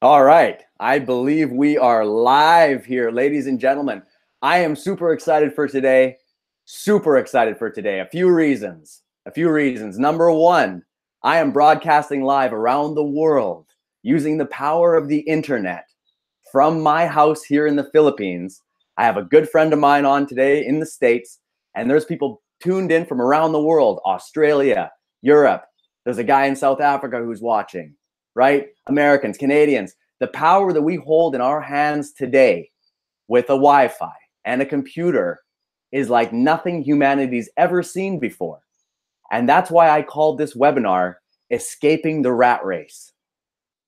All right. I believe we are live here, ladies and gentlemen. I am super excited for today. Super excited for today. A few reasons. Number one, I am broadcasting live around the world using the power of the internet from my house here in the Philippines. I have a good friend of mine on today in the States, and there's people tuned in from around the world, Australia, Europe. There's a guy in South Africa who's watching, right? Americans, Canadians. The power that we hold in our hands today with a Wi-Fi and a computer is like nothing humanity's ever seen before. And that's why I called this webinar Escaping the Rat Race.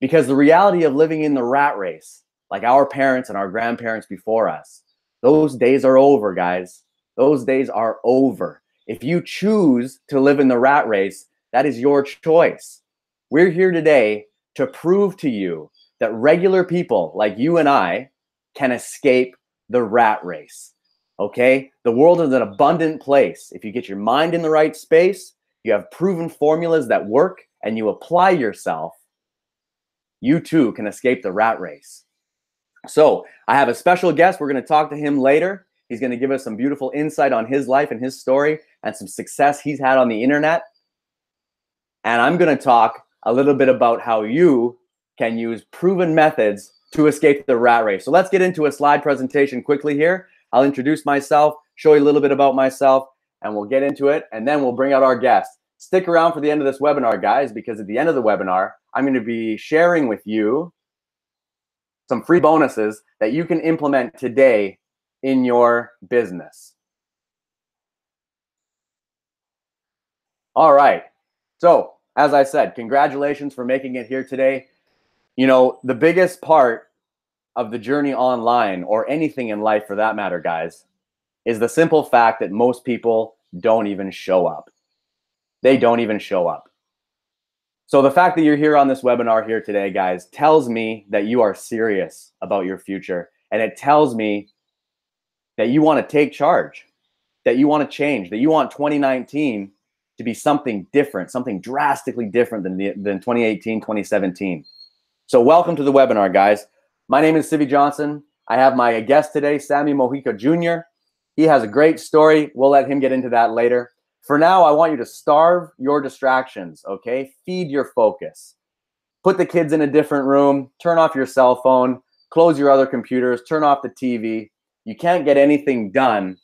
Because the reality of living in the rat race, like our parents and our grandparents before us, those days are over, guys. Those days are over. If you choose to live in the rat race, that is your choice. We're here today to prove to you that regular people like you and I can escape the rat race. Okay? The world is an abundant place. If you get your mind in the right space, you have proven formulas that work, and you apply yourself, you too can escape the rat race. So I have a special guest. We're going to talk to him later. He's going to give us some beautiful insight on his life and his story and some success he's had on the internet. And I'm going to talk a little bit about how you can use proven methods to escape the rat race. So let's get into a slide presentation quickly here. I'll introduce myself, show you a little bit about myself, and we'll get into it. And then we'll bring out our guest. Stick around for the end of this webinar, guys, because at the end of the webinar, I'm going to be sharing with you some free bonuses that you can implement today in your business. All right. So, as I said, congratulations for making it here today. You know, the biggest part of the journey online, or anything in life for that matter, guys, is the simple fact that most people don't even show up. They don't even show up. So the fact that you're here on this webinar here today, guys, tells me that you are serious about your future. And it tells me that you want to take charge, that you want to change, that you want 2019 to be something different, something drastically different than 2018, 2017. So welcome to the webinar, guys. My name is Civi Johnson. I have my guest today, Sammy Mojica Jr. He has a great story. We'll let him get into that later. For now, I want you to starve your distractions, okay? Feed your focus. Put the kids in a different room, turn off your cell phone, close your other computers, turn off the TV. You can't get anything done,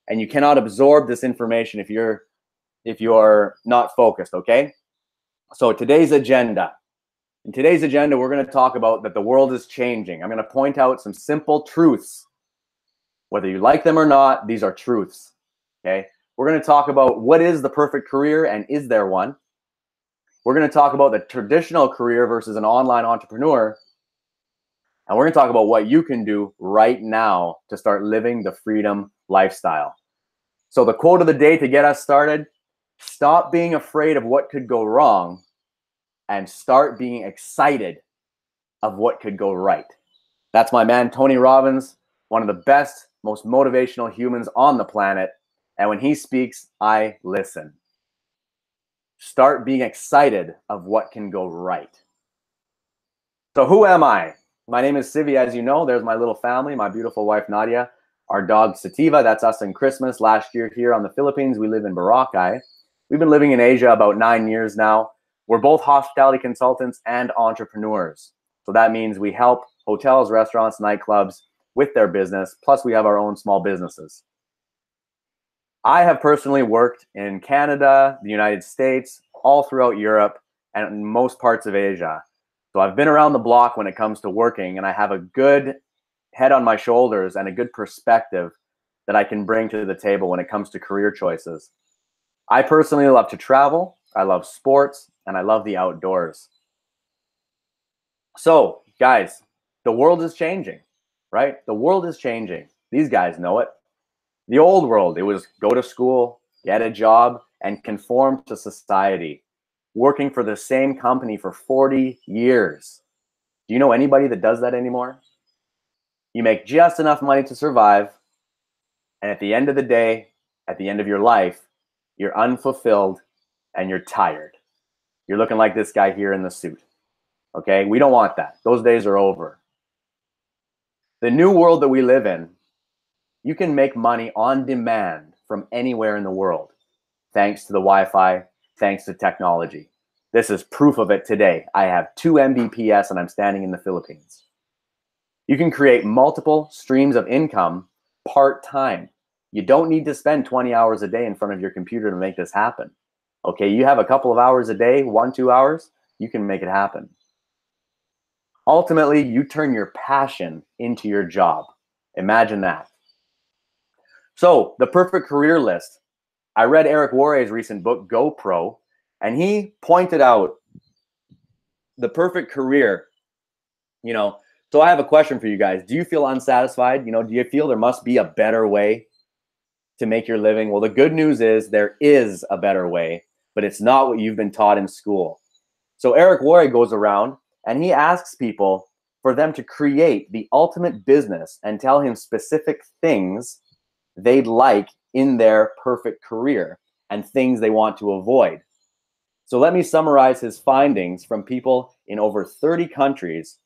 and you cannot absorb this information if you're not focused, okay? So today's agenda. In today's agenda, we're going to talk about that the world is changing. I'm going to point out some simple truths. Whether you like them or not, these are truths, okay? We're going to talk about what is the perfect career and is there one. We're going to talk about the traditional career versus an online entrepreneur. And we're going to talk about what you can do right now to start living the freedom lifestyle. So the quote of the day to get us started: stop being afraid of what could go wrong and start being excited of what could go right. That's my man, Tony Robbins, one of the best, most motivational humans on the planet. And when he speaks, I listen. Start being excited of what can go right. So who am I? My name is Civi, as you know. There's my little family, my beautiful wife, Nadia, our dog, Sativa. That's us in Christmas. Last year here on the Philippines, we live in Boracay. We've been living in Asia about 9 years now. We're both hospitality consultants and entrepreneurs. So that means we help hotels, restaurants, nightclubs with their business. Plus, we have our own small businesses. I have personally worked in Canada, the United States, all throughout Europe, and in most parts of Asia. So I've been around the block when it comes to working, and I have a good head on my shoulders and a good perspective that I can bring to the table when it comes to career choices. I personally love to travel, I love sports, and I love the outdoors. So, guys, the world is changing, right? The world is changing. These guys know it. The old world, it was go to school, get a job, and conform to society. Working for the same company for 40 years. Do you know anybody that does that anymore? You make just enough money to survive, and at the end of the day, at the end of your life, you're unfulfilled and you're tired. You're looking like this guy here in the suit. Okay, we don't want that. Those days are over. The new world that we live in, you can make money on demand from anywhere in the world, thanks to the Wi-Fi, thanks to technology. This is proof of it today. I have 2 Mbps and I'm standing in the Philippines. You can create multiple streams of income part-time. You don't need to spend 20 hours a day in front of your computer to make this happen. Okay, you have a couple of hours a day, 1-2 hours, you can make it happen. Ultimately, you turn your passion into your job. Imagine that. So, the perfect career list. I read Eric Worre's recent book, GoPro, and he pointed out the perfect career. So I have a question for you guys. Do you feel unsatisfied? Do you feel there must be a better way to make your living? Well, the good news is there is a better way, but it's not what you've been taught in school. So Eric Worre goes around and he asks people for them to create the ultimate business and tell him specific things they'd like in their perfect career and things they want to avoid. So let me summarize his findings from people in over 30 countries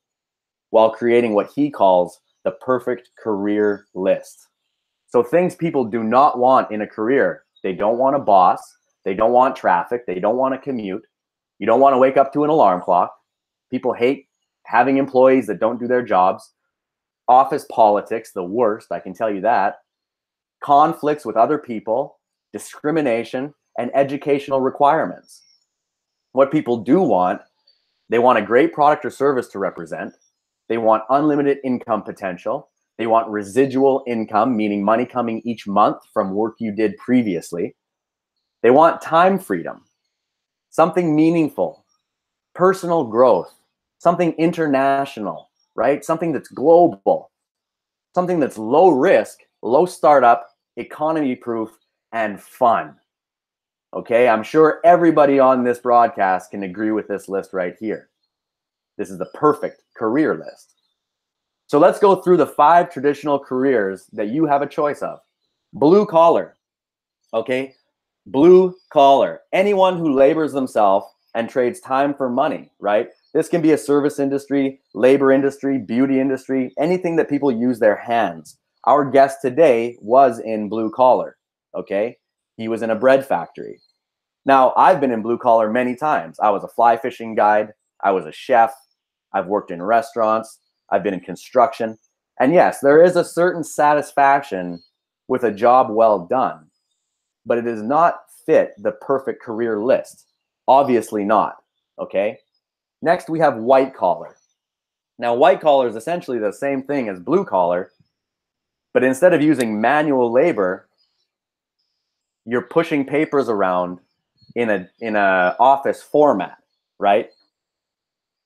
while creating what he calls the perfect career list. So things people do not want in a career. They don't want a boss. They don't want traffic. They don't want to commute. You don't want to wake up to an alarm clock. People hate having employees that don't do their jobs. Office politics, the worst, I can tell you that. Conflicts with other people, discrimination, and educational requirements. What people do want, they want a great product or service to represent. They want unlimited income potential. They want residual income, meaning money coming each month from work you did previously. They want time freedom, something meaningful, personal growth, something international, right? Something that's global, something that's low risk, low startup, economy proof, and fun. Okay, I'm sure everybody on this broadcast can agree with this list right here. This is the perfect career list. So let's go through the 5 traditional careers that you have a choice of. Blue collar, okay? Blue collar, anyone who labors themselves and trades time for money, right? This can be a service industry, labor industry, beauty industry, anything that people use their hands. Our guest today was in blue collar, okay? He was in a bread factory. Now, I've been in blue collar many times. I was a fly fishing guide. I was a chef. I've worked in restaurants. I've been in construction. And yes, there is a certain satisfaction with a job well done, but it does not fit the perfect career list. Obviously not, okay? Next, we have white collar. Now, white collar is essentially the same thing as blue collar, but instead of using manual labor, you're pushing papers around in a office format, right?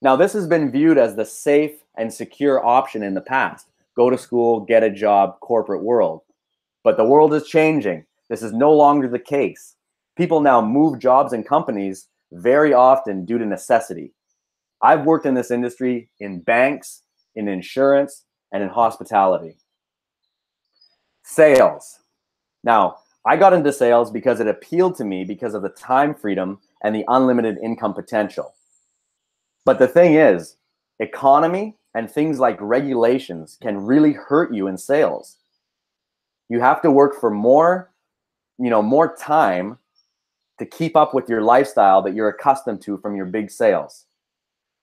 Now, this has been viewed as the safe and secure option in the past. Go to school, get a job, corporate world. But the world is changing. This is no longer the case. People now move jobs and companies very often due to necessity. I've worked in this industry in banks, in insurance, and in hospitality. Sales. Now, I got into sales because it appealed to me because of the time freedom and the unlimited income potential. But the thing is, economy and things like regulations can really hurt you in sales. You have to work for more time to keep up with your lifestyle that you're accustomed to from your big sales.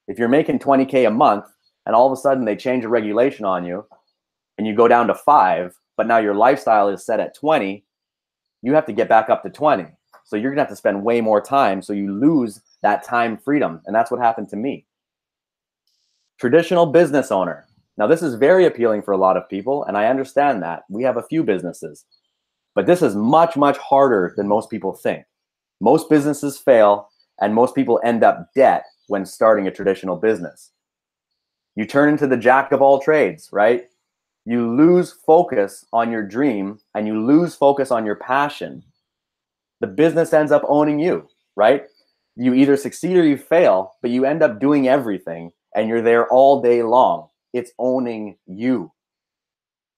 If you're making 20K a month and all of a sudden they change a regulation on you and you go down to 5, but now your lifestyle is set at 20, you have to get back up to 20. So you're gonna have to spend way more time, so you lose that time freedom. And that's what happened to me. Traditional business owner. Now, this is very appealing for a lot of people, and I understand that. We have a few businesses, but this is much, much harder than most people think. Most businesses fail, and most people end up debt when starting a traditional business. You turn into the jack of all trades, right? You lose focus on your dream, and you lose focus on your passion. The business ends up owning you, right? You either succeed or you fail, but you end up doing everything, and you're there all day long. It's owning you.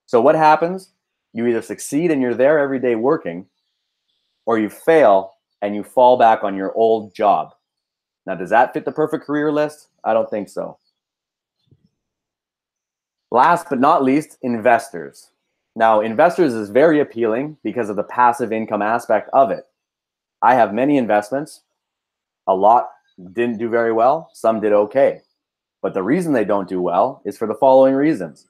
So what happens? You either succeed and you're there every day working, or you fail and you fall back on your old job. Now, does that fit the perfect career list? I don't think so. Last but not least, investors. Now, investors is very appealing because of the passive income aspect of it. I have many investments. A lot didn't do very well. Some did okay. But the reason they don't do well is for the following reasons.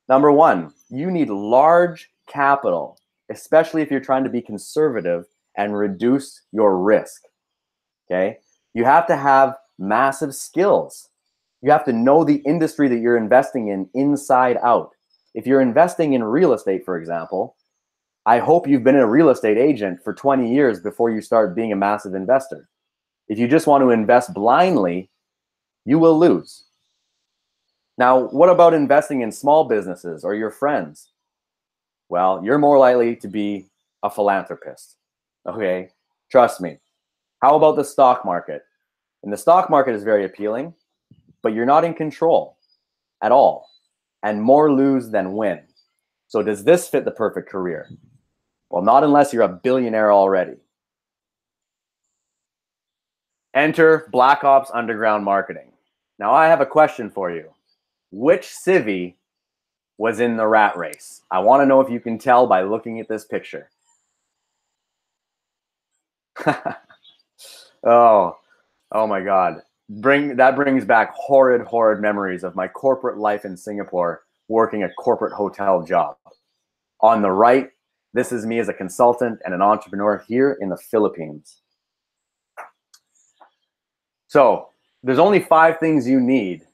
Number one, you need large capital, especially if you're trying to be conservative and reduce your risk. Okay? You have to have massive skills. You have to know the industry that you're investing in inside out. If you're investing in real estate, for example, I hope you've been a real estate agent for 20 years before you start being a massive investor. If you just want to invest blindly, you will lose. Now, what about investing in small businesses or your friends? Well, you're more likely to be a philanthropist. Okay, trust me. How about the stock market? And the stock market is very appealing, but you're not in control at all, and more lose than win. So does this fit the perfect career? Well, not unless you're a billionaire already. Enter Black Ops Underground Marketing. Now I have a question for you. Which Civi was in the rat race? I want to know if you can tell by looking at this picture. Oh my God. That brings back horrid memories of my corporate life in Singapore, working a corporate hotel job. On the right, this is me as a consultant and an entrepreneur here in the Philippines. So there's only 5 things you need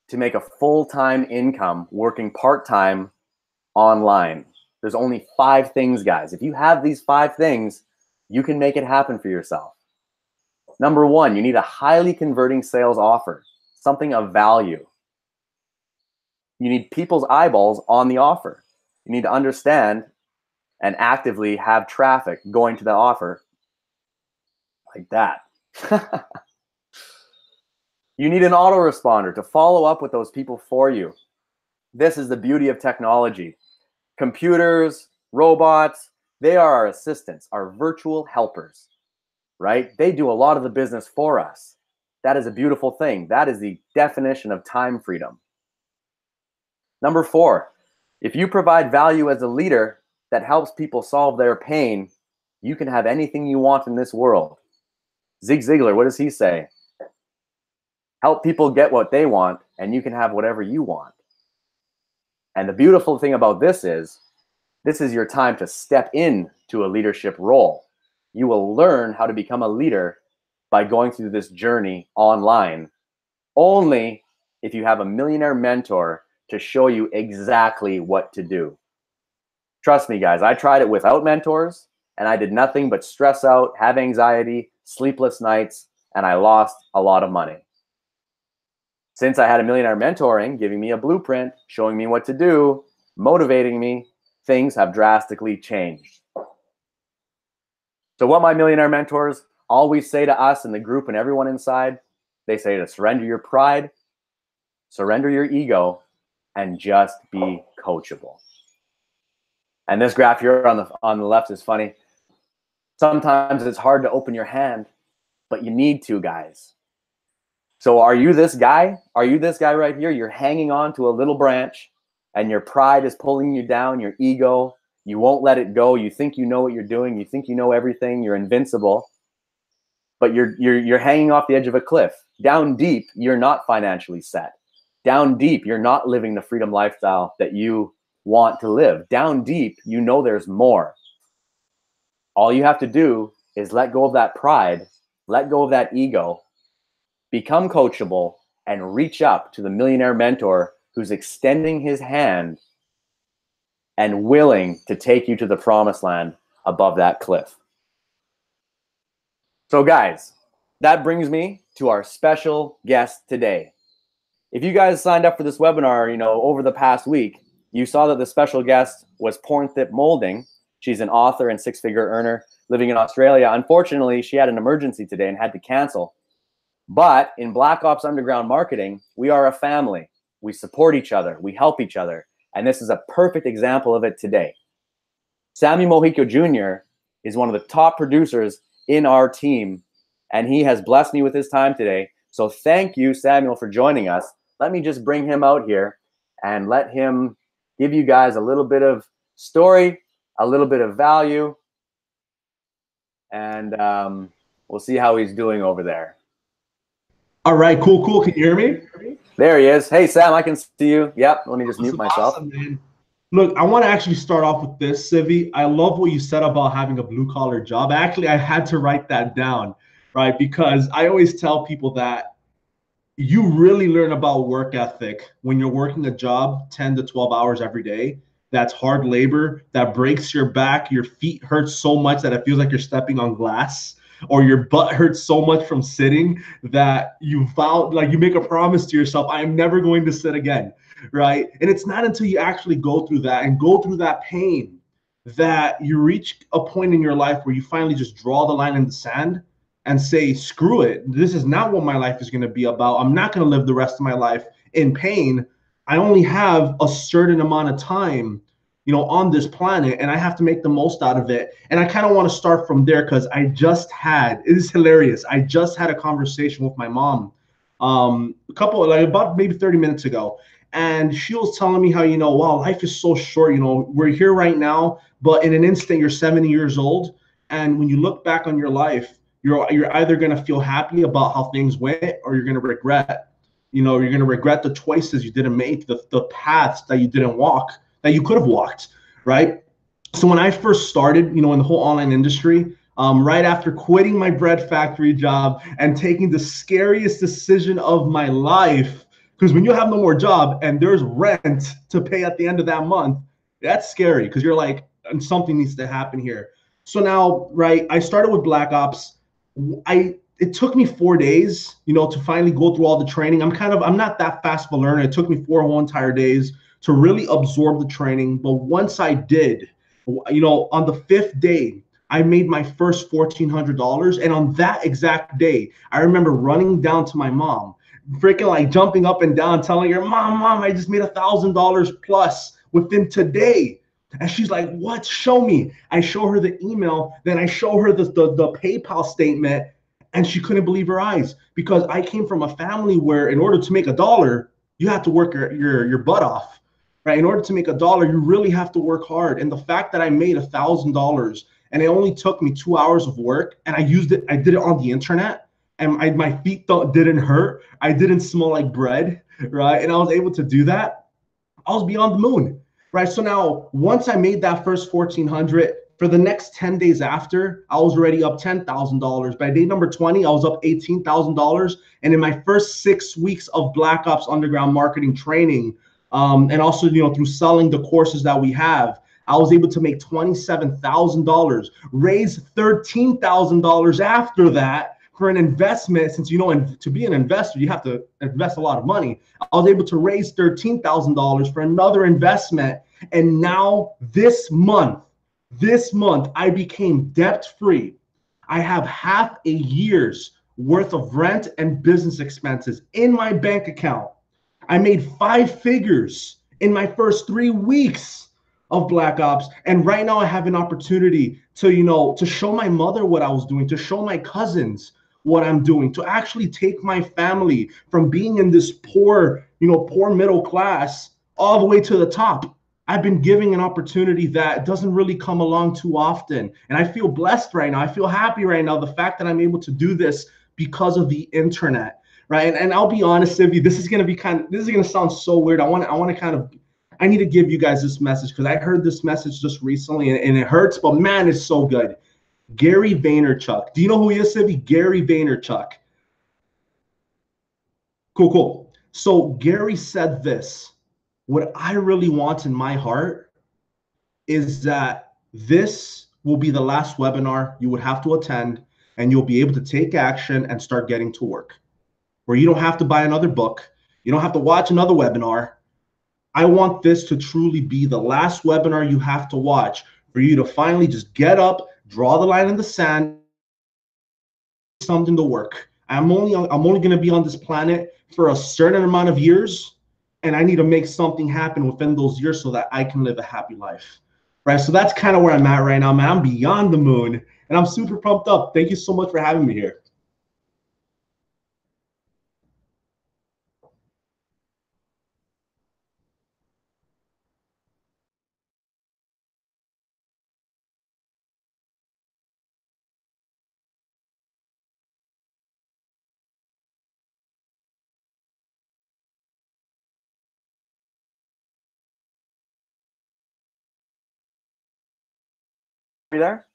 to make a full-time income working part-time online. There's only 5 things, guys. If you have these 5 things, you can make it happen for yourself. Number 1, you need a highly converting sales offer, something of value. You need people's eyeballs on the offer. You need to understand and actively have traffic going to the offer like that. You need an autoresponder to follow up with those people for you. This is the beauty of technology. Computers, robots, they are our assistants, our virtual helpers, right? They do a lot of the business for us. That is a beautiful thing. That is the definition of time freedom. Number 4, if you provide value as a leader that helps people solve their pain, you can have anything you want in this world. Zig Ziglar, what does he say? Help people get what they want, and you can have whatever you want. And the beautiful thing about this is your time to step into a leadership role. You will learn how to become a leader by going through this journey online, only if you have a millionaire mentor to show you exactly what to do. Trust me, guys, I tried it without mentors, and I did nothing but stress out, have anxiety, sleepless nights, and I lost a lot of money. Since I had a millionaire mentoring, giving me a blueprint, showing me what to do, motivating me, things have drastically changed. So what my millionaire mentors always say to us in the group and everyone inside, they say to surrender your pride, surrender your ego, and just be coachable. And this graph here on the left is funny. Sometimes it's hard to open your hand, but you need to, guys. So are you this guy? Are you this guy right here? You're hanging on to a little branch and your pride is pulling you down, your ego. You won't let it go. You think you know what you're doing. You think you know everything. You're invincible. But you're hanging off the edge of a cliff. Down deep, you're not financially set. Down deep, you're not living the freedom lifestyle that you want to live. Down deep, you know there's more. All you have to do is let go of that pride, let go of that ego, become coachable, and reach up to the millionaire mentor who's extending his hand and willing to take you to the promised land above that cliff. So guys, that brings me to our special guest today. If you guys signed up for this webinar, over the past week, you saw that the special guest was Pornthip Molding. She's an author and 6-figure earner living in Australia. Unfortunately, she had an emergency today and had to cancel. But in Black Ops Underground Marketing, we are a family. We support each other. We help each other. And this is a perfect example of it today. Sammy Mojico Jr. is one of the top producers in our team and he has blessed me with his time today. So thank you, Samuel, for joining us. Let me just bring him out here and let him give you guys a little bit of story, a little bit of value, and we'll see how he's doing over there. All right, cool. Can you hear me? There he is. Hey, Sam, I can see you. Yep, let me just mute myself. Awesome, man. Look, I want to actually start off with this, Civi. I love what you said about having a blue-collar job. Actually, I had to write that down, right? Because I always tell people that you really learn about work ethic when you're working a job 10 to 12 hours every day. That's hard labor, that breaks your back. Your feet hurt so much that it feels like you're stepping on glass, or your butt hurts so much from sitting that you vow, like you make a promise to yourself, I am never going to sit again, right? And it's not until you actually go through that and go through that pain that you reach a point in your life where you finally just draw the line in the sand and say, screw it. This is not what my life is going to be about. I'm not going to live the rest of my life in pain. I only have a certain amount of time, on this planet, and I have to make the most out of it. And I kind of want to start from there because it is hilarious. I just had a conversation with my mom about maybe 30 minutes ago. And she was telling me how, wow, life is so short. We're here right now, but in an instant, you're 70 years old. And when you look back on your life, you're either going to feel happy about how things went, or you're going to regret. You're going to regret the choices you didn't make, the paths that you didn't walk, that you could have walked, right? So when I first started, in the whole online industry, right after quitting my bread factory job and taking the scariest decision of my life, because when you have no more job and there's rent to pay at the end of that month, that's scary because you're like, something needs to happen here. So now, right, I started with Black Ops. It took me 4 days, to finally go through all the training. I'm not that fast of a learner. It took me 4 whole entire days to really absorb the training. But once I did, on the 5th day, I made my first $1,400. And on that exact day, I remember running down to my mom, freaking like jumping up and down, telling her, Mom, I just made $1,000 plus within today. And she's like, what? Show me. I show her the email. Then I show her the PayPal statement. And she couldn't believe her eyes, because I came from a family where in order to make $1, you have to work your butt off, right? In order to make $1, you really have to work hard. And the fact that I made $1,000 and it only took me 2 hours of work, and I did it on the internet, and my feet didn't hurt. I didn't smell like bread, right? And I was able to do that. I was beyond the moon. Right. So now once I made that first 1,400, for the next 10 days after, I was already up $10,000. By day number 20, I was up $18,000. And in my first 6 weeks of Black Ops Underground marketing training, and also, through selling the courses that we have, I was able to make $27,000, raise $13,000 after that for an investment. Since, and to be an investor, you have to invest a lot of money. I was able to raise $13,000 for another investment. And now this month, I became debt-free. I have half a year's worth of rent and business expenses in my bank account. I made 5 figures in my first 3 weeks of Black Ops. And right now I have an opportunity to show my mother what I was doing, to show my cousins what I'm doing, to actually take my family from being in this poor middle class all the way to the top. I've been giving an opportunity that doesn't really come along too often. And I feel blessed right now. I feel happy right now. The fact that I'm able to do this because of the internet, right? And I'll be honest, Civi, this is going to sound so weird. I need to give you guys this message because I heard this message just recently and it hurts, but man, it's so good. Gary Vaynerchuk. Do you know who he is, Civi? Gary Vaynerchuk. Cool. So Gary said this. What I really want in my heart is that this will be the last webinar you would have to attend, and you'll be able to take action and start getting to work, where you don't have to buy another book. You don't have to watch another webinar. I want this to truly be the last webinar you have to watch, for you to finally just get up, draw the line in the sand, something to work. I'm only going to be on this planet for a certain amount of years. And I need to make something happen within those years so that I can live a happy life, right? So that's kind of where I'm at right now, man. I'm beyond the moon, and I'm super pumped up. Thank you so much for having me here. there?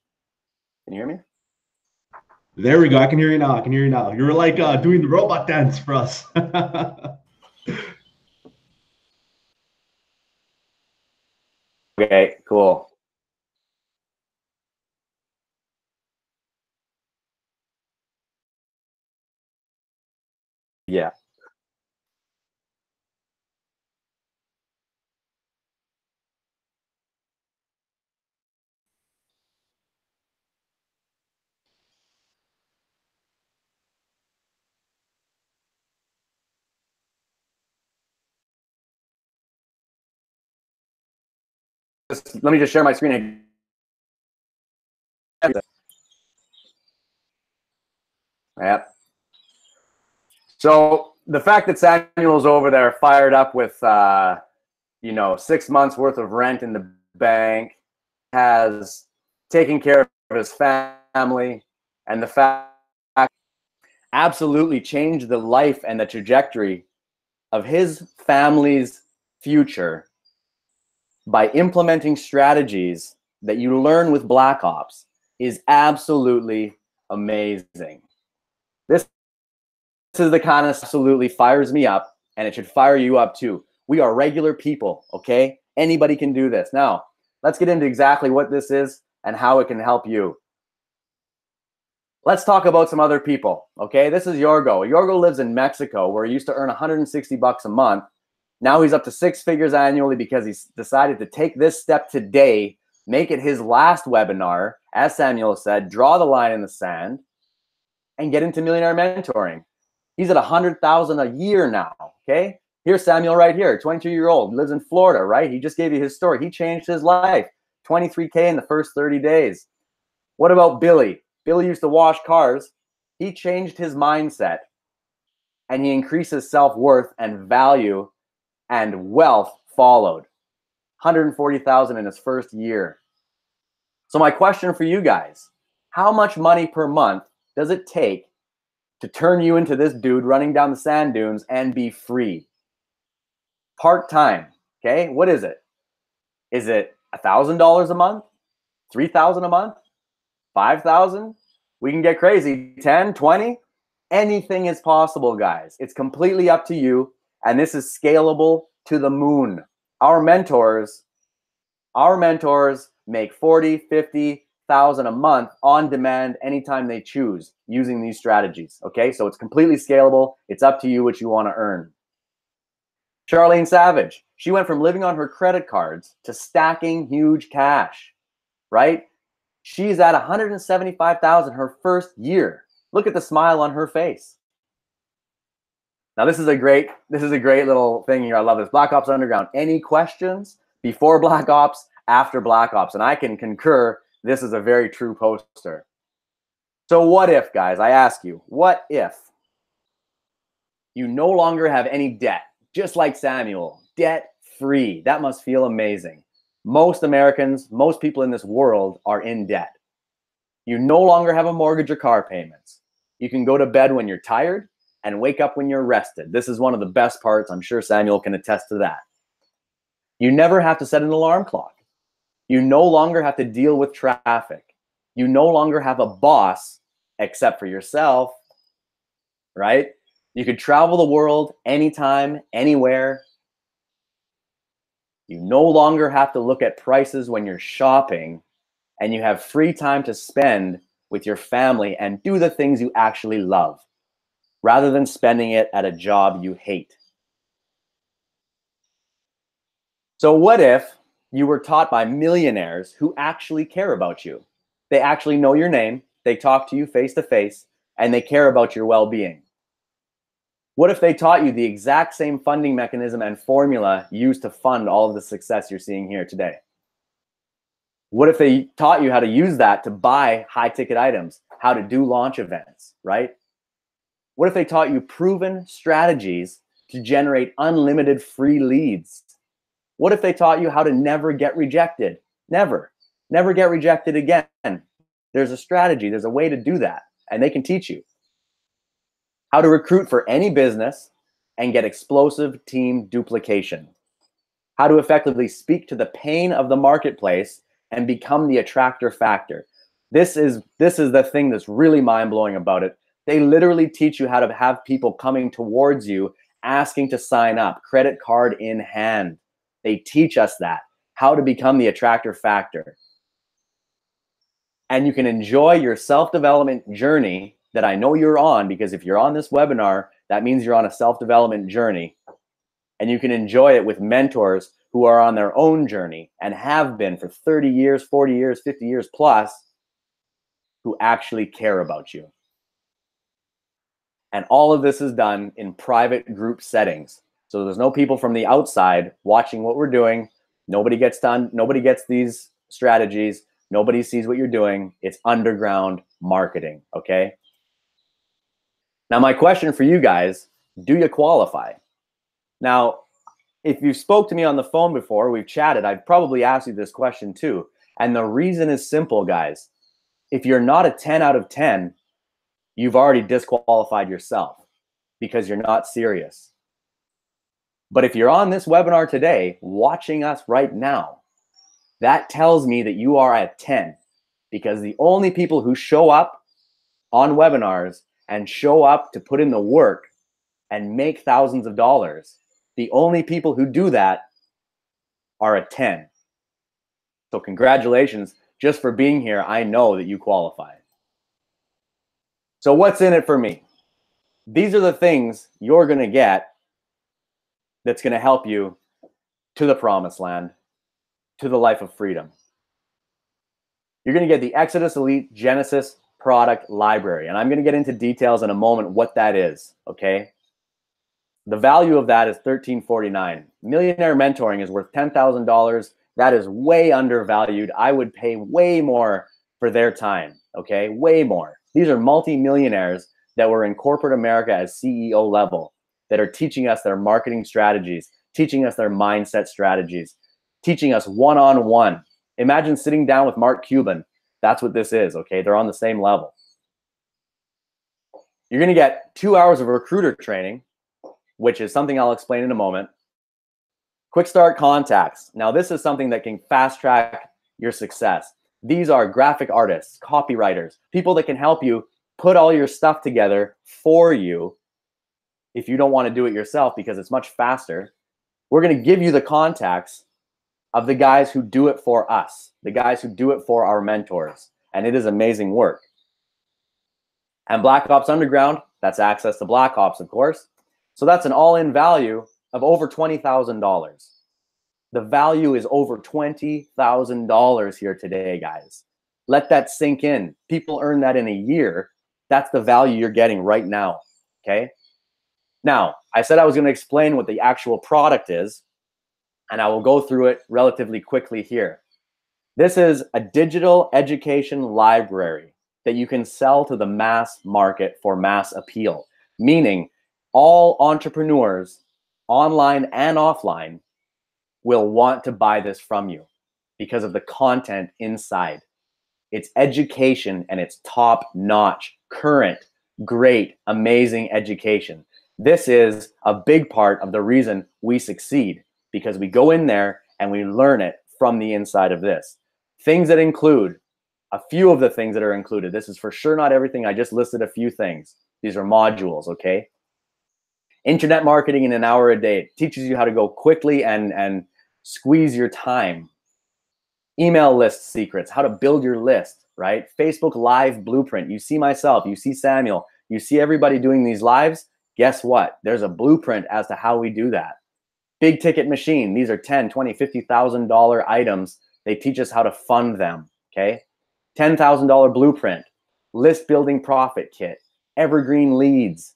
Can you hear me? There we go. I can hear you now. I can hear you now. You're like doing the robot dance for us. Okay, cool. Yeah. Let me just share my screen. Yep. So the fact that Samuel's over there fired up with, 6 months worth of rent in the bank, has taken care of his family, and the fact absolutely changed the life and the trajectory of his family's future by implementing strategies that you learn with Black Ops is absolutely amazing. This is the kind of absolutely fires me up, and it should fire you up too. We are regular people, okay? Anybody can do this. Now, let's get into exactly what this is and how it can help you. Let's talk about some other people, okay? This is Yorgo. Yorgo lives in Mexico, where he used to earn 160 bucks a month. Now he's up to 6 figures annually because he's decided to take this step today, make it his last webinar, as Samuel said, draw the line in the sand, and get into millionaire mentoring. He's at 100,000 a year now, okay? Here's Samuel right here, 22-year-old, lives in Florida, right? He just gave you his story. He changed his life, 23K in the first 30 days. What about Billy? Billy used to wash cars. He changed his mindset, and he increased his self-worth and value, and wealth followed. 140,000 in his first year. So my question for you guys, how much money per month does it take to turn you into this dude running down the sand dunes and be free? Part-time, okay? What is it? Is it $1,000 a month? 3,000 a month? 5,000? We can get crazy. 10, 20? Anything is possible, guys. It's completely up to you, and this is scalable to the moon. Our mentors make 40, 50,000 a month on demand anytime they choose using these strategies, okay? So it's completely scalable. It's up to you what you want to earn. Charlene Savage, she went from living on her credit cards to stacking huge cash, right? She's at 175,000 her first year. Look at the smile on her face. Now this is a great little thing here. I love this. Black Ops Underground. Any questions before Black Ops, after Black Ops? And I can concur, this is a very true poster. So what if, guys, I ask you, what if you no longer have any debt, just like Samuel, debt free? That must feel amazing. Most Americans, most people in this world are in debt. You no longer have a mortgage or car payments. You can go to bed when you're tired and wake up when you're rested. This is one of the best parts. I'm sure Samuel can attest to that. You never have to set an alarm clock. You no longer have to deal with traffic. You no longer have a boss except for yourself, right? You could travel the world anytime, anywhere. You no longer have to look at prices when you're shopping, and you have free time to spend with your family and do the things you actually love, rather than spending it at a job you hate. So what if you were taught by millionaires who actually care about you? They actually know your name, they talk to you face to face, and they care about your well-being. What if they taught you the exact same funding mechanism and formula used to fund all of the success you're seeing here today? What if they taught you how to use that to buy high-ticket items, how to do launch events, right? What if they taught you proven strategies to generate unlimited free leads? What if they taught you how to never get rejected? Never get rejected again. There's a strategy, there's a way to do that, and they can teach you. How to recruit for any business and get explosive team duplication. How to effectively speak to the pain of the marketplace and become the attractor factor. This is the thing that's really mind-blowing about it. They literally teach you how to have people coming towards you, asking to sign up, credit card in hand. They teach us that, how to become the attractor factor. And you can enjoy your self-development journey that I know you're on, because if you're on this webinar, that means you're on a self-development journey. And you can enjoy it with mentors who are on their own journey and have been for 30 years, 40 years, 50 years plus, who actually care about you. And all of this is done in private group settings. So there's no people from the outside watching what we're doing. Nobody gets these strategies. Nobody sees what you're doing. It's underground marketing, okay? Now, my question for you guys, do you qualify? Now, if you spoke to me on the phone before, we've chatted, I've probably asked you this question too. And the reason is simple, guys. If you're not a 10 out of 10, you've already disqualified yourself because you're not serious. But if you're on this webinar today, watching us right now, that tells me that you are at 10, because the only people who show up on webinars and show up to put in the work and make thousands of dollars, the only people who do that are at 10. So congratulations, just for being here. I know that you qualify. So what's in it for me? These are the things you're going to get that's going to help you to the promised land, to the life of freedom. You're going to get the Exodus Elite Genesis product library. And I'm going to get into details in a moment what that is, okay? The value of that is $13.49. Millionaire Mentoring is worth $10,000. That is way undervalued. I would pay way more for their time, okay? Way more. These are multi-millionaires that were in corporate America as CEO level that are teaching us their marketing strategies, teaching us their mindset strategies, teaching us one-on-one. Imagine sitting down with Mark Cuban. That's what this is, okay? They're on the same level. You're going to get 2 hours of recruiter training, which is something I'll explain in a moment. Quick start contacts. Now, this is something that can fast track your success. These are graphic artists, copywriters, people that can help you put all your stuff together for you if you don't want to do it yourself, because it's much faster. We're going to give you the contacts of the guys who do it for us, the guys who do it for our mentors. And it is amazing work. And Black Ops Underground, that's access to Black Ops, of course. So that's an all-in value of over $20,000. The value is over $20,000 here today, guys. Let that sink in. People earn that in a year. That's the value you're getting right now, okay? Now, I said I was going to explain what the actual product is, and I will go through it relatively quickly here. This is a digital education library that you can sell to the mass market for mass appeal, meaning all entrepreneurs, online and offline, will want to buy this from you because of the content inside. It's education, and it's top-notch, current, great, amazing education. This is a big part of the reason we succeed, because we go in there and we learn it from the inside of this. Things that include, a few of the things that are included. This is for sure not everything. I just listed a few things. These are modules, okay? Internet marketing in an hour a day. It teaches you how to go quickly and squeeze your time. Email list secrets, how to build your list, right? Facebook Live blueprint. You see myself, you see Samuel, you see everybody doing these lives. Guess what? There's a blueprint as to how we do that. Big ticket machine. These are $10,000, $20,000, $50,000 items. They teach us how to fund them, okay? $10,000 blueprint, list building profit kit, evergreen leads,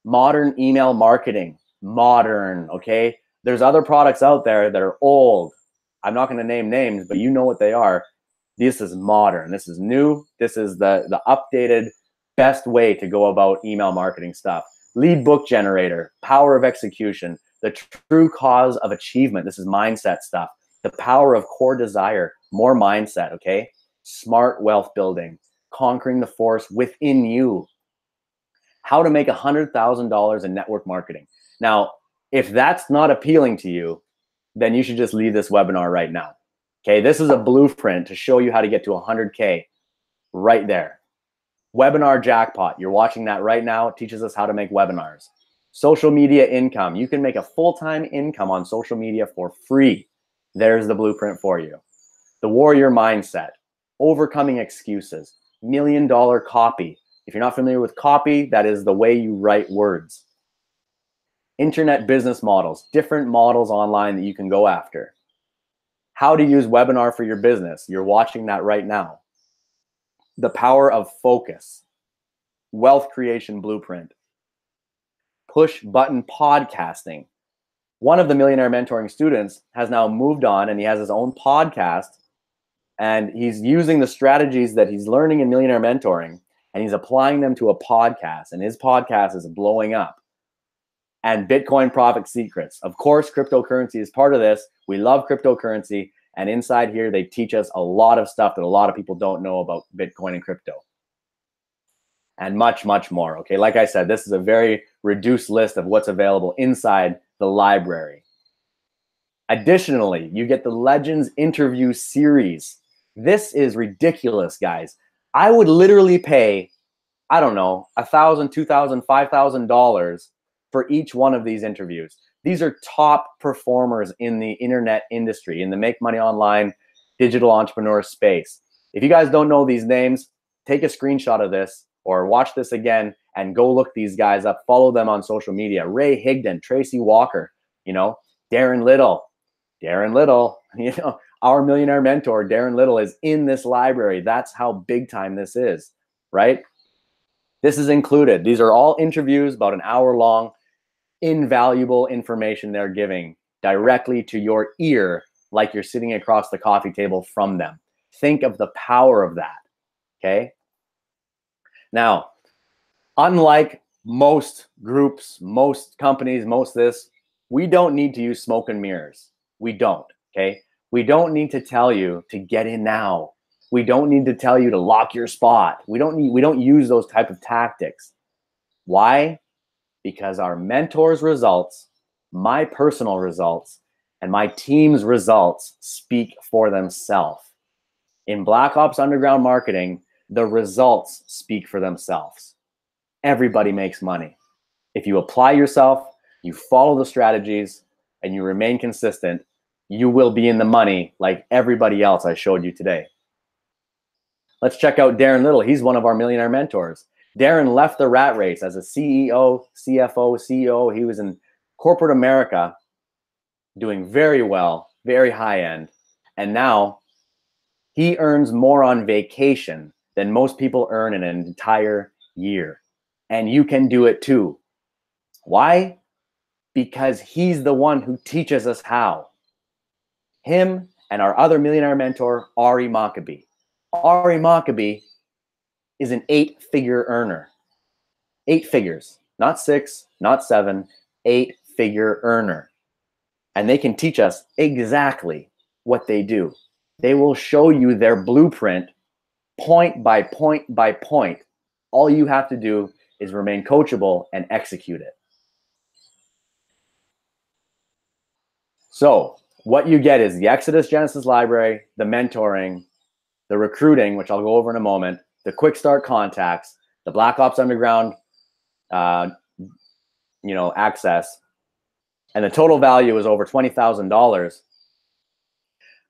modern email marketing, modern, okay? There's other products out there that are old. I'm not going to name names, but you know what they are. This is modern. This is new. This is the updated best way to go about email marketing stuff. Lead book generator, power of execution, the true cause of achievement. This is mindset stuff. The power of core desire, more mindset, okay? Smart wealth building, conquering the force within you. How to make $100,000 in network marketing. Now, if that's not appealing to you, then you should just leave this webinar right now. Okay, this is a blueprint to show you how to get to 100K right there. Webinar jackpot. You're watching that right now. It teaches us how to make webinars. Social media income. You can make a full-time income on social media for free. There's the blueprint for you. The warrior mindset. Overcoming excuses. $1 million copy. If you're not familiar with copy, that is the way you write words. Internet business models. Different models online that you can go after. How to use webinar for your business. You're watching that right now. The power of focus. Wealth creation blueprint. Push button podcasting. One of the Millionaire Mentoring students has now moved on and he has his own podcast, and he's using the strategies that he's learning in Millionaire Mentoring and he's applying them to a podcast, and his podcast is blowing up. And Bitcoin Profit Secrets. Of course, cryptocurrency is part of this. We love cryptocurrency, and inside here they teach us a lot of stuff that a lot of people don't know about Bitcoin and crypto. And much, much more. Okay, like I said, this is a very reduced list of what's available inside the library. Additionally, you get the Legends interview series. This is ridiculous, guys. I would literally pay, I don't know, $1,000, $2,000, $5,000 for each one of these interviews. These are top performers in the internet industry, in the make money online digital entrepreneur space. If you guys don't know these names, take a screenshot of this or watch this again and go look these guys up. Follow them on social media. Ray Higdon, Tracy Walker, Darren Little, our millionaire mentor, Darren Little, is in this library. That's how big time this is, right? This is included. These are all interviews, about an hour long, invaluable information they're giving directly to your ear, like you're sitting across the coffee table from them. Think of the power of that, okay? Now, unlike most groups, most companies, most this, we don't need to use smoke and mirrors. We don't, okay? We don't need to tell you to get in now. We don't need to tell you to lock your spot. We don't use those type of tactics. Why? Because our mentors' results, my personal results, and my team's results speak for themselves. In Black Ops Underground Marketing, the results speak for themselves. Everybody makes money. If you apply yourself, you follow the strategies, and you remain consistent, you will be in the money like everybody else I showed you today. Let's check out Darren Little. He's one of our millionaire mentors. Darren left the rat race as a CEO, CFO, CEO. He was in corporate America doing very well, very high end. And now he earns more on vacation than most people earn in an entire year. And you can do it too. Why? Because he's the one who teaches us how. Him and our other millionaire mentor, Ari Maccabee. Ari Maccabee is an 8-figure earner. 8 figures, not 6, not 7, 8-figure earner. And they can teach us exactly what they do. They will show you their blueprint point by point by point. All you have to do is remain coachable and execute it. So what you get is the Exodus Genesis library, the mentoring, the recruiting, which I'll go over in a moment, the quick start contacts, the Black Ops Underground access, and the total value is over $20,000.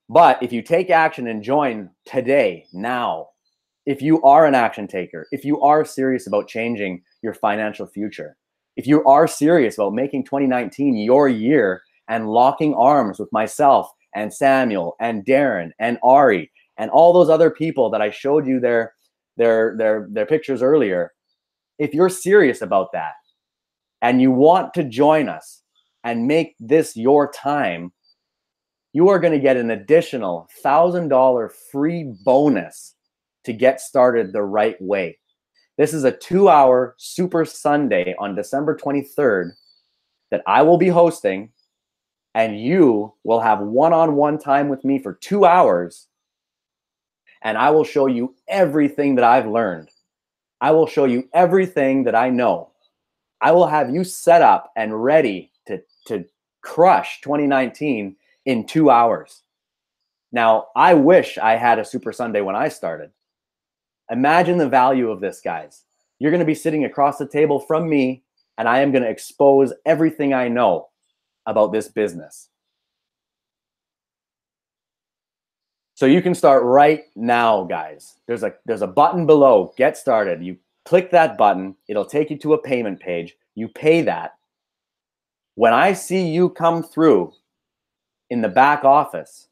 But if you take action and join today, now, if you are an action taker, if you are serious about changing your financial future, if you are serious about making 2019 your year and locking arms with myself and Samuel and Darren and Ari and all those other people that I showed you their pictures earlier, if you're serious about that and you want to join us and make this your time, you are going to get an additional $1,000 free bonus to get started the right way. This is a 2-hour Super Sunday on December 23rd that I will be hosting, and you will have one-on-one time with me for 2 hours, and I will show you everything that I've learned. I will show you everything that I know. I will have you set up and ready to crush 2019 in 2 hours. Now, I wish I had a Super Sunday when I started. Imagine the value of this, guys. You're going to be sitting across the table from me, and I am going to expose everything I know about this business. So you can start right now, guys. There's a button below, get started. You click that button, it'll take you to a payment page. You pay that. When I see you come through in the back office,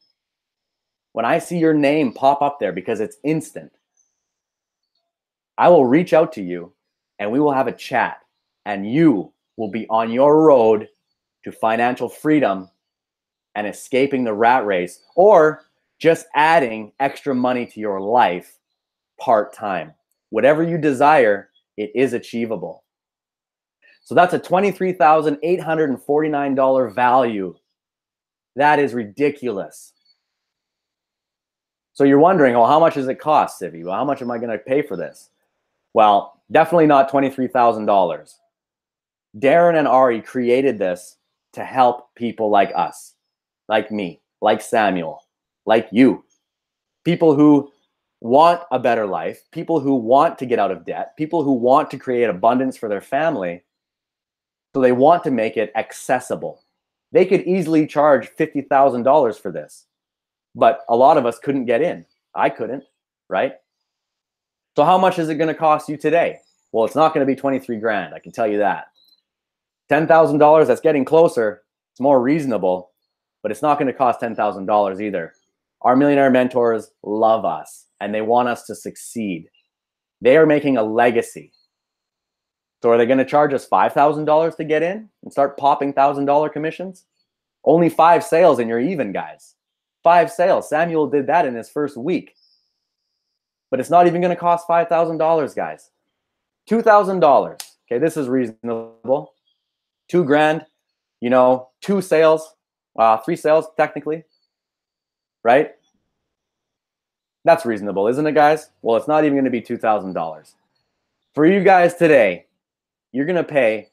when I see your name pop up there because it's instant, I will reach out to you and we will have a chat, and you will be on your road to financial freedom and escaping the rat race, or just adding extra money to your life part-time. Whatever you desire, it is achievable. So that's a $23,849 value. That is ridiculous. So you're wondering, well, how much does it cost, Civi? Well, how much am I going to pay for this? Well, definitely not $23,000. Darren and Ari created this to help people like us, like me, like Samuel, like you. People who want a better life, people who want to get out of debt, people who want to create abundance for their family. So they want to make it accessible. They could easily charge $50,000 for this, but a lot of us couldn't get in. I couldn't, right? So how much is it going to cost you today? Well, it's not going to be 23 grand. I can tell you that. $10,000, that's getting closer. It's more reasonable, but it's not going to cost $10,000 either. Our millionaire mentors love us and they want us to succeed. They are making a legacy. So are they going to charge us $5,000 to get in and start popping $1,000 commissions? Only 5 sales and you're even, guys. 5 sales. Samuel did that in his first week. But it's not even going to cost $5,000, guys. $2,000. Okay, this is reasonable. 2 grand, 2 sales, 3 sales technically, right? That's reasonable, isn't it, guys? Well, it's not even going to be $2,000. For you guys today, you're going to pay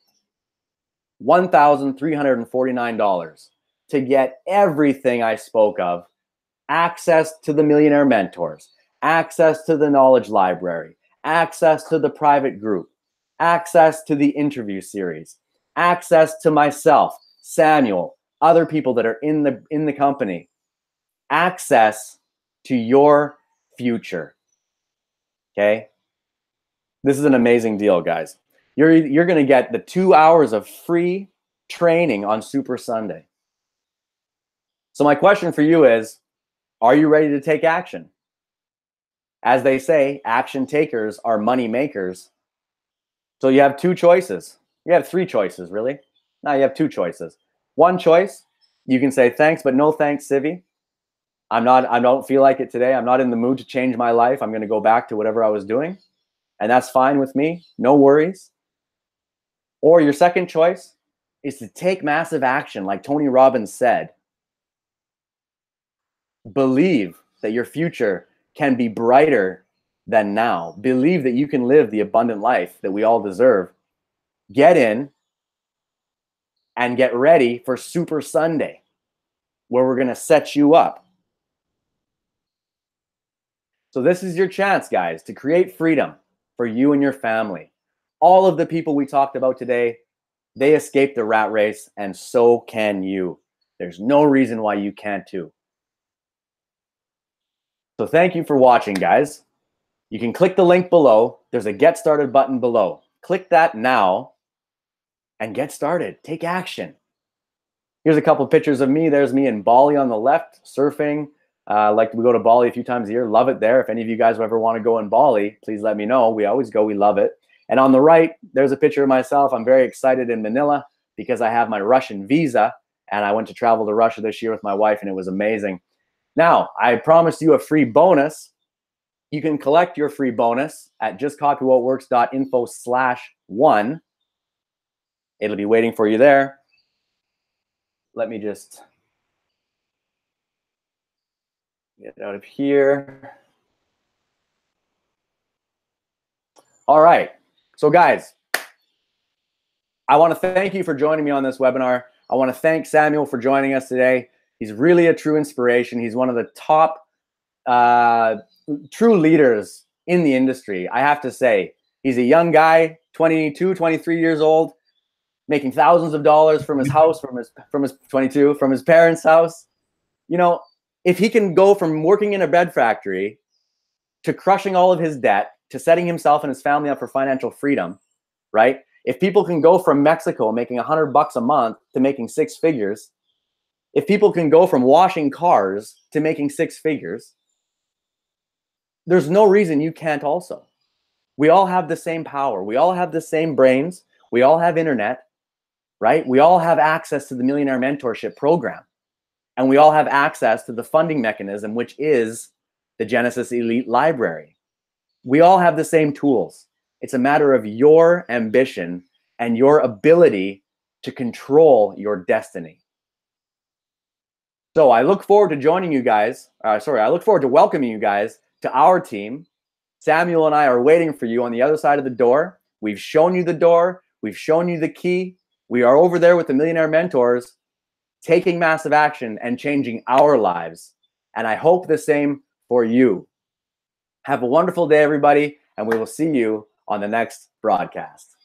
$1,349 to get everything I spoke of: access to the millionaire mentors, access to the knowledge library, access to the private group, access to the interview series, access to myself, Samuel, other people that are in the company, access to your future. Okay? This is an amazing deal, guys. You're going to get the 2 hours of free training on Super Sunday. So my question for you is, are you ready to take action? As they say, action takers are money makers. So you have 2 choices. You have 3 choices, really. Now you have 2 choices. One choice, you can say, thanks, but no thanks, Civi. I don't feel like it today. I'm not in the mood to change my life. I'm going to go back to whatever I was doing. And that's fine with me. No worries. Or your second choice is to take massive action, like Tony Robbins said. Believe that your future can be brighter than now. Believe that you can live the abundant life that we all deserve. Get in and get ready for Super Sunday, where we're going to set you up. So this is your chance, guys, to create freedom for you and your family. All of the people we talked about today, they escaped the rat race, and so can you. There's no reason why you can't too. So thank you for watching, guys. You can click the link below. There's a Get Started button below. Click that now and get started. Take action. Here's a couple of pictures of me. There's me in Bali on the left, surfing. Like we go to Bali a few times a year. Love it there. If any of you guys ever want to go in Bali, please let me know. We always go. We love it. And on the right, there's a picture of myself. I'm very excited in Manila because I have my Russian visa, and I went to travel to Russia this year with my wife, and it was amazing. Now, I promised you a free bonus. You can collect your free bonus at justcopywhatworks.info/1. It'll be waiting for you there. Let me just get out of here. All right. So guys, I want to thank you for joining me on this webinar. I want to thank Samuel for joining us today. He's really a true inspiration. He's one of the top true leaders in the industry. I have to say, he's a young guy, 22, 23 years old, making thousands of dollars from his house, from his parents' house. You know, if he can go from working in a bread factory to crushing all of his debt, to setting himself and his family up for financial freedom, right? If people can go from Mexico making $100 a month to making six figures, if people can go from washing cars to making six figures, there's no reason you can't also. We all have the same power. We all have the same brains. We all have internet, right? We all have access to the Millionaire Mentorship Program. And we all have access to the funding mechanism, which is the Genesis Elite Library. We all have the same tools. It's a matter of your ambition and your ability to control your destiny. So I look forward to joining you guys. I look forward to welcoming you guys to our team. Samuel and I are waiting for you on the other side of the door. We've shown you the door. We've shown you the key. We are over there with the Millionaire Mentors, taking massive action and changing our lives. And I hope the same for you. Have a wonderful day, everybody, and we will see you on the next broadcast.